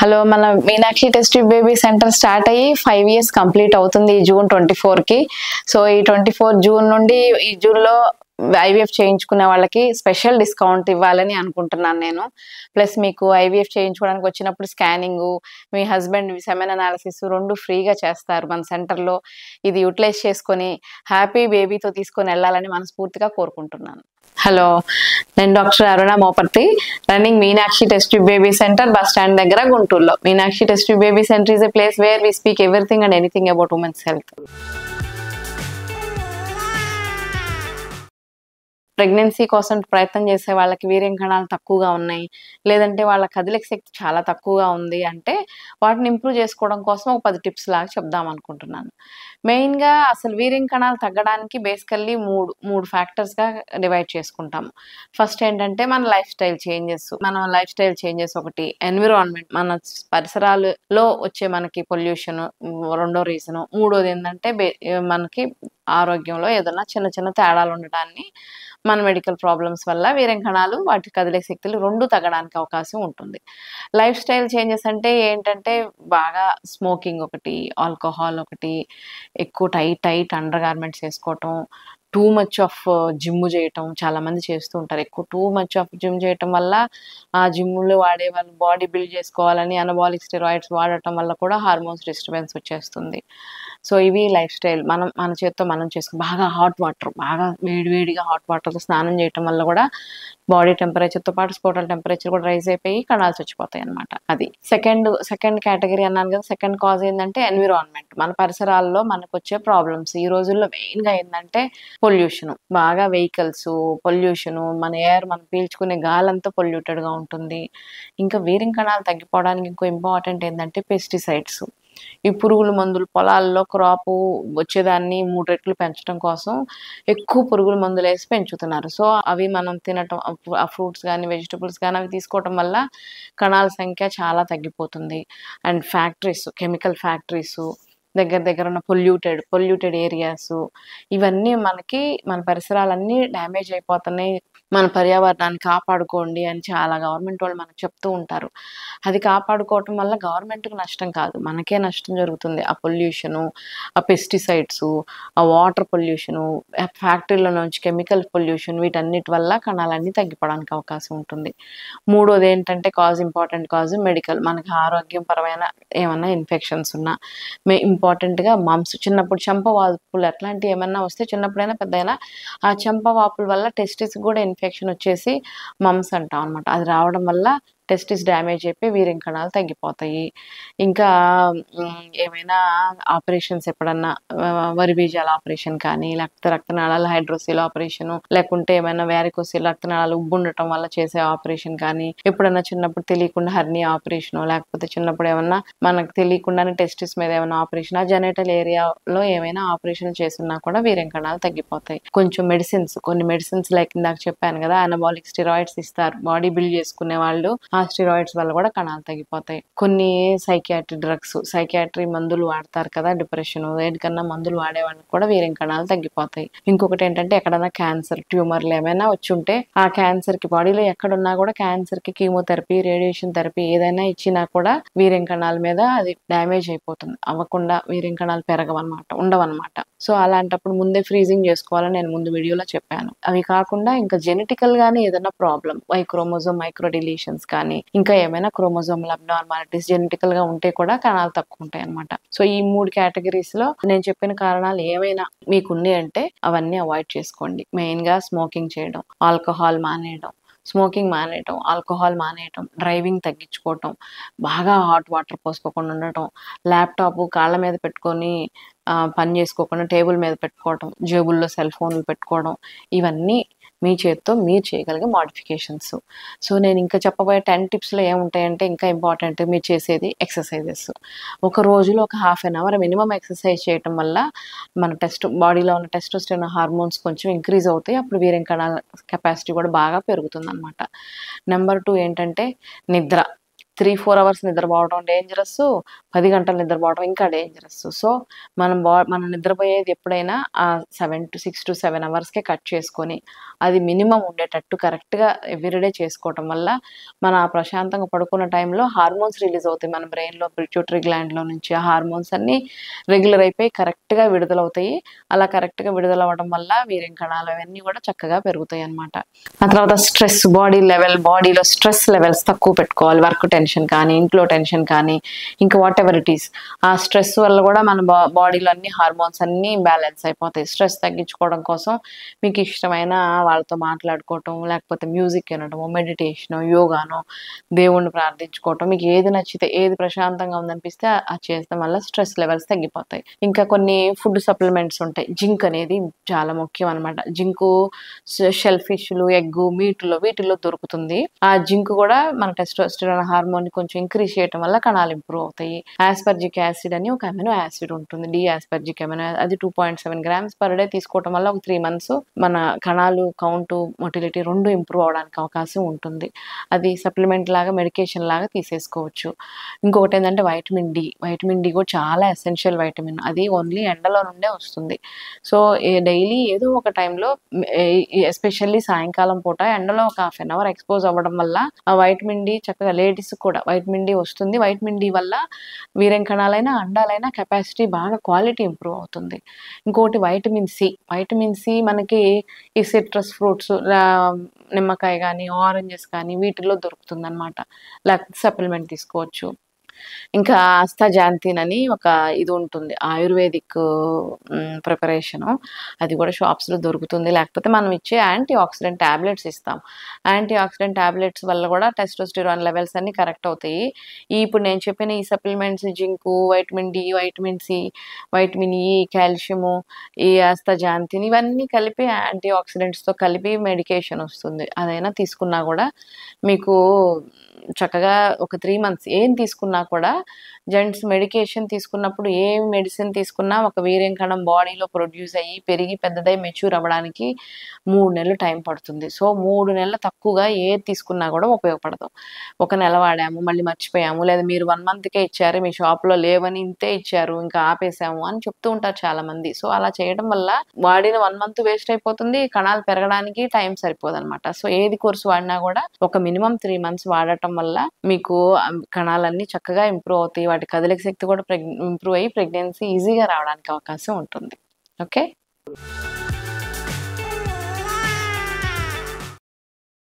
Hello, మన Meenakshi test tube baby centre start అయ్యి 5 years complete అవుతుంది ఈ జూన్ 24కి. సో ఈ 24 జూన్ నుండి ఈ జూన్లో ఐవీఎఫ్ చేయించుకునే వాళ్ళకి స్పెషల్ డిస్కౌంట్ ఇవ్వాలని అనుకుంటున్నాను నేను. ప్లస్ మీకు ఐవీఎఫ్ చేయించుకోవడానికి వచ్చినప్పుడు స్కానింగ్, మీ హస్బెండ్ సెమెన్ అనాలిసిస్ 2 ఫ్రీగా చేస్తారు మన సెంటర్లో. ఇది యూటిలైజ్ చేసుకొని హ్యాపీ బేబీతో తీసుకొని వెళ్ళాలని మనస్ఫూర్తిగా కోరుకుంటున్నాను. హలో, నేను doctor Aruna Moparthi, running Meenakshi test tube baby centre, bus stand దగ్గర, గుంటూరులో. Meenakshi test tube baby centre is a place where we speak everything and anything about women's health. Pregnancy కోసం ప్రయత్నం చేసే వాళ్ళకి వీర్యం కణాలు తక్కువగా ఉన్నాయి, లేదంటే వాళ్ళ కదలిక శక్తి చాలా తక్కువగా ఉంది అంటే వాటిని ఇంప్రూవ్ చేసుకోవడం కోసం ఒక 10 టిప్స్ లాగా చెప్దాం అనుకుంటున్నాను. మెయిన్గా అసలు వీర్యం కణాలు తగ్గడానికి బేసికల్లీ మూడు ఫ్యాక్టర్స్గా డివైడ్ చేసుకుంటాము. ఫస్ట్ ఏంటంటే మన లైఫ్ స్టైల్ చేంజెస్ ఒకటి, ఎన్విరాన్మెంట్ మన పరిసరాలలో వచ్చే మనకి పొల్యూషన్ రెండో రీజను, మూడోది ఏంటంటే మనకి ఆరోగ్యంలో ఏదైనా చిన్న చిన్న తేడాలు ఉండటాన్ని మన మెడికల్ ప్రాబ్లమ్స్ వల్ల వీర్యం కణాలు వాటి కదిలే శక్తులు 2 తగ్గడానికి అవకాశం ఉంటుంది. లైఫ్ స్టైల్ చేంజెస్ అంటే ఏంటంటే బాగా స్మోకింగ్ ఒకటి, ఆల్కహాల్ ఒకటి, ఎక్కువ టైట్ అండర్ గార్మెంట్స్ వేసుకోవటం, టూ మచ్ ఆఫ్ జిమ్ చేయటం చాలామంది చేస్తూ ఉంటారు. ఎక్కువ టూ మచ్ ఆఫ్ జిమ్ చేయటం వల్ల ఆ జిమ్లో వాడే వాళ్ళు బాడీ బిల్డ్ చేసుకోవాలని అనబాలిక్ స్టెరాయిడ్స్ వాడటం వల్ల కూడా హార్మోన్స్ డిస్టర్బెన్స్ వచ్చేస్తుంది. సో ఇవి లైఫ్ స్టైల్. మన చేత్తో మనం చేసుకో బాగా బాగా వేడిగా హాట్ వాటర్తో స్నానం చేయటం వల్ల కూడా బాడీ టెంపరేచర్తో పాటు స్పోటల్ టెంపరేచర్ కూడా రైజ్ అయిపోయి కణాలు చచ్చిపోతాయి అనమాట. అది సెకండ్ కేటగిరీ అన్నాను కదా. సెకండ్ కాజ్ ఏంటంటే ఎన్విరాన్మెంట్, మన పరిసరాల్లో మనకు వచ్చే ప్రాబ్లమ్స్. ఈ రోజుల్లో మెయిన్గా ఏంటంటే పొల్యూషన్, బాగా వెహికల్స్ పొల్యూషన్, మన ఎయిర్ మనం పీల్చుకునే గాలంతా పొల్యూటెడ్గా ఉంటుంది. ఇంకా వీర్యం కణాలు తగ్గిపోవడానికి ఇంకో ఇంపార్టెంట్ ఏంటంటే పెస్టిసైడ్స్. ఈ పురుగుల మందులు పొలాల్లో క్రాప్ వచ్చేదాన్ని 3 రెట్లు పెంచడం కోసం ఎక్కువ పురుగుల మందులు వేసి పెంచుతున్నారు. సో అవి మనం తినటం, ఆ ఫ్రూట్స్ కానీ వెజిటబుల్స్ కానీ అవి తీసుకోవటం వల్ల కణాల సంఖ్య చాలా తగ్గిపోతుంది. అండ్ కెమికల్ ఫ్యాక్టరీస్ దగ్గర ఉన్న పొల్యూటెడ్ ఏరియాస్, ఇవన్నీ మన పరిసరాలన్నీ డ్యామేజ్ అయిపోతున్నాయి. మన పర్యావరణాన్ని కాపాడుకోండి అని చాలా గవర్నమెంట్ వాళ్ళు మనకు చెప్తూ ఉంటారు. అది కాపాడుకోవటం వల్ల గవర్నమెంట్కి నష్టం కాదు, మనకే నష్టం జరుగుతుంది. ఆ పొల్యూషను, ఆ పెస్టిసైడ్స్, ఆ వాటర్ పొల్యూషను, ఫ్యాక్టరీల నుంచి కెమికల్ పొల్యూషన్, వీటన్నిటి వల్ల కణాలన్నీ తగ్గిపోవడానికి అవకాశం ఉంటుంది. మూడోది ఏంటంటే ఇంపార్టెంట్ కాజ్ మెడికల్. మనకి ఆరోగ్యం పరమైన ఏమన్నా ఇన్ఫెక్షన్స్ ఉన్నా, ఇంపార్టెంట్గా మమ్స్, చిన్నప్పుడు చెంప వాపులు అట్లాంటివి ఏమన్నా వస్తే చిన్నప్పుడైనా పెద్దయినా ఆ చెంప వాపుల వల్ల టెస్టిస్ కూడా ఇన్ఫెక్షన్ వచ్చేసి మమ్స్ అంటాం అనమాట. అది రావడం వల్ల టెస్టిస్ డ్యామేజ్ అయిపోయి వీర్యం కణాలు తగ్గిపోతాయి. ఇంకా ఏమైనా ఆపరేషన్స్ ఎప్పుడన్నా వరి బీజాల ఆపరేషన్ కానీ, లేకపోతే రక్తనాళాల హైడ్రోసిల్ ఆపరేషన్, లేకుంటే ఏమైనా వ్యారికోసిల్ రక్తనాళాలు ఉబ్బు ఉండటం వల్ల చేసే ఆపరేషన్ కానీ, ఎప్పుడన్నా చిన్నప్పుడు తెలియకుండా హెర్నియా ఆపరేషన్, లేకపోతే చిన్నప్పుడు ఏమన్నా మనకు తెలియకుండానే టెస్టిస్ మీద ఏమైనా ఆపరేషన్, ఆ జెనైటల్ ఏరియాలో ఏమైనా ఆపరేషన్ చేస్తున్నా కూడా వీర్యం కణాలు తగ్గిపోతాయి. కొన్ని మెడిసిన్స్ లైక్ ఇందాక చెప్పాను కదా, అనబాలిక్ స్టెరాయిడ్స్ ఇస్తారు బాడీ బిల్డ్ చేసుకునే వాళ్ళు. ఆ స్టెరాయిడ్స్ వల్ల కూడా కణాలు తగ్గిపోతాయి. కొన్ని సైకియాట్రీ మందులు వాడతారు కదా, డిప్రెషన్ దేనికన్నా మందులు వాడే వాళ్ళకి కూడా వీర్యం కణాలు తగ్గిపోతాయి. ఇంకొకటి ఏంటంటే ఎక్కడన్నా క్యాన్సర్ ట్యూమర్లు ఏమైనా వచ్చి ఉంటే ఆ క్యాన్సర్ కి బాడీలో ఎక్కడున్నా కూడా క్యాన్సర్ కి కీమోథెరపీ, రేడియేషన్ థెరపీ ఏదైనా ఇచ్చినా కూడా వీర్యం కణాల మీద అది డ్యామేజ్ అయిపోతుంది. అవ్వకుండా వీర్యం కణాలు ఉండవన్నమాట. సో అలాంటప్పుడు ముందే ఫ్రీజింగ్ చేసుకోవాలని నేను ముందు వీడియోలో చెప్పాను. అవి కాకుండా ఇంకా జెనెటికల్ గానీ ఏదైనా ప్రాబ్లం, మైక్రో డిలీషన్స్ కానీ, ఇంకా ఏమైనా క్రోమోజోమల్ అబ్నార్మాలిటీస్ జెనెటికల్ గా ఉంటే కూడా కణాలు తక్కువ ఉంటాయి అనమాట. సో ఈ 3 కేటగిరీస్ లో నేను చెప్పిన కారణాలు ఏమైనా మీకున్నాయి అంటే అవన్నీ అవాయిడ్ చేసుకోండి. మెయిన్ గా స్మోకింగ్ చేయడం, ఆల్కహాల్ మానేయటం, డ్రైవింగ్ తగ్గించుకోవటం, బాగా హాట్ వాటర్ పోసుకోకుండా ఉండటం, ల్యాప్టాప్ కాళ్ళ మీద పెట్టుకొని పని చేసుకోకుండా టేబుల్ మీద పెట్టుకోవటం, జేబుల్లో సెల్ ఫోన్లు పెట్టుకోవడం, ఇవన్నీ మీ చేత్తో మీరు చేయగలిగే మోడిఫికేషన్స్. సో నేను ఇంకా చెప్పబోయే 10 టిప్స్లో ఏముంటాయంటే, ఇంకా ఇంపార్టెంట్ మీరు చేసేది ఎక్సర్సైజెస్. ఒక రోజులో ఒక ½ an hour మినిమం ఎక్సర్సైజ్ చేయటం వల్ల మన బాడీలో ఉన్న టెస్టోస్టెరాన్ హార్మోన్స్ కొంచెం ఇంక్రీజ్ అవుతాయి. అప్పుడు వీర్యం కణాల కెపాసిటీ కూడా బాగా పెరుగుతుంది అనమాట. నెంబర్ 2 ఏంటంటే నిద్ర. 3-4 అవర్స్ నిద్రపోవడం డేంజరస్, 10 గంటలు నిద్రపోవడం ఇంకా డేంజరస్. సో, మనం నిద్రపోయేది ఎప్పుడైనా 6-7 అవర్స్‌కే కట్ చేసుకొని, అది మినిమమ్ ఉండేటట్టు కరెక్ట్‌గా ఎవ్రీడే చేసుకోవటం వల్ల, మన ప్రశాంతంగా పడుకున్న టైంలో హార్మోన్స్ రిలీజ్ అవుతాయి మన బ్రెయిన్‌లో, పిట్యూటరీ గ్లాండ్‌లో నుంచి. ఆ హార్మోన్స్ అన్నీ రెగ్యులర్ అయిపోయి కరెక్ట్‌గా విడుదలవుతాయి. అలా కరెక్ట్‌గా విడుదలవ్వడం వల్ల వీర్యం కణాలు అవన్నీ కూడా చక్కగా పెరుగుతాయన్నమాట. ఆ తర్వాత స్ట్రెస్, బాడీలో స్ట్రెస్ లెవెల్స్ తక్కువ పెట్టుకోవాలి. వర్క్ టెన్షన్ కానీ, ఇంట్లో టెన్షన్ కానీ, ఇంకా వాటెవర్ ఇట్ ఈస్. ఆ స్ట్రెస్ వల్ల కూడా మన బాడీలో అన్ని హార్మోన్స్ అన్నీ ఇంబాలెన్స్ అయిపోతాయి. స్ట్రెస్ తగ్గించుకోవడం కోసం మీకు ఇష్టమైన వాళ్ళతో మాట్లాడుకోవటం, లేకపోతే మ్యూజిక్ వినడమో, మెడిటేషనో, యోగానో, దేవుణ్ణి ప్రార్థించుకోవటం, మీకు ఏది నచ్చితే, ఏది ప్రశాంతంగా ఉందనిపిస్తే అది చేస్తాం వల్ల స్ట్రెస్ లెవెల్స్ తగ్గిపోతాయి. ఇంకా కొన్ని ఫుడ్ సప్లిమెంట్స్ ఉంటాయి. జింక్ అనేది చాలా ముఖ్యం అనమాట. జింకు షెల్ ఫిష్‌లు, ఎగ్గు, వీటిల్లో దొరుకుతుంది. ఆ జింక్ కూడా మన టెస్టోస్టెరాన్ హార్మోన్‌ని కొంచెం ఇంక్రీజ్ చేయటం వల్ల కణాలు ఇంప్రూవ్ అవుతాయి. ఆస్పర్జిక్ యాసిడ్ అని ఒక అమినో యాసిడ్ ఉంటుంది. ఆస్పర్జిక్ అమినో అది 2.7 గ్రామ్స్ పర్ డే తీసుకోవటం వల్ల ఒక 3 మంత్స్ మన కణాలు కౌంటు, మొటిలిటీ 2 ఇంప్రూవ్ అవ్వడానికి అవకాశం ఉంటుంది. అది సప్లిమెంట్ లాగా, మెడికేషన్ లాగా తీసేసుకోవచ్చు. ఇంకొకటి ఏంటంటే వైటమిన్ డి. వైటమిన్ డి కూడా చాలా ఎసెన్షియల్ వైటమిన్. అది ఓన్లీ ఎండలో నుండే వస్తుంది. సో, డైలీ ఏదో ఒక టైంలో ఎస్పెషల్లీ సాయంకాలం పూట ఎండలో ఒక హాఫ్ అన్ అవర్ ఎక్స్‌పోజ్ అవ్వడం వల్ల ఆ వైటమిన్ డి చక్కగా లేడీస్‌కి కూడా వైటమిన్ డి వస్తుంది. వైటమిన్ డి వల్ల వీర్యం కణాలైనా, అండాలైనా కెపాసిటీ బాగా క్వాలిటీ ఇంప్రూవ్ అవుతుంది. ఇంకోటి వైటమిన్ సి. వైటమిన్ సి మనకి ఈ సిట్రస్ ఫ్రూట్స్, నిమ్మకాయ గానీ, ఆరెంజెస్ కానీ వీటిల్లో దొరుకుతుందనమాట. లేకపోతే సప్లిమెంట్ తీసుకోవచ్చు. ఇంకా ఆస్తాజాంతిన్ అని ఒక ఇది ఉంటుంది. Ayurvedic preparation. అది కూడా షాప్స్‌లో దొరుకుతుంది. లేకపోతే మనం ఇచ్చే యాంటీ ఆక్సిడెంట్ టాబ్లెట్స్ ఇస్తాం. యాంటీ ఆక్సిడెంట్ టాబ్లెట్స్ వల్ల కూడా టెస్టోస్టెరాన్ లెవెల్స్ అన్నీ కరెక్ట్ అవుతాయి. ఇప్పుడు నేను చెప్పిన ఈ supplements zinc, vitamin D, vitamin C, vitamin E, calcium, ఈ ఆస్తాజాంతిన్ ఇవన్నీ కలిపి యాంటీ ఆక్సిడెంట్స్‌తో కలిపి మెడికేషన్ వస్తుంది. అదైనా తీసుకున్నా కూడా మీకు చక్కగా ఒక 3 మంత్స్ ఏం తీసుకున్నా కూడా జెంట్స్ మెడికేషన్ తీసుకున్నప్పుడు ఏ మెడిసిన్ తీసుకున్నా ఒక వీర్యం కణం బాడీలో ప్రొడ్యూస్ అయ్యి, పెరిగి, పెద్దదై మెచ్యూర్ అవ్వడానికి 3 నెలలు టైం పడుతుంది. సో, 3 నెలలు తక్కువగా ఏది తీసుకున్నా కూడా ఉపయోగపడదు. ఒక నెల వాడాము, మళ్ళీ మర్చిపోయాము, లేదా మీరు 1 మంత్‌కే ఇచ్చారు, మీ షాప్‌లో లేవని ఇంతే ఇచ్చారు, ఇంకా ఆపేసాము అని చెప్తూ ఉంటారు చాలామంది. సో, అలా చేయడం వల్ల వాడిన 1 మంత్ వేస్ట్ అయిపోతుంది. కణాలు పెరగడానికి టైం సరిపోదనమాట. సో, ఏది కోర్స్ వాడినా కూడా ఒక మినిమమ్ 3 మంత్స్ వాడటం వల్ల మీకు కణాలన్నీ చక్కగా ఇంప్రూవ్ అవుతాయి. వాటి కదలిక శక్తి కూడా ఇంప్రూవ్ అయ్యి ప్రెగ్నెన్సీ ఈజీగా రావడానికి అవకాశం ఉంటుంది. ఓకే.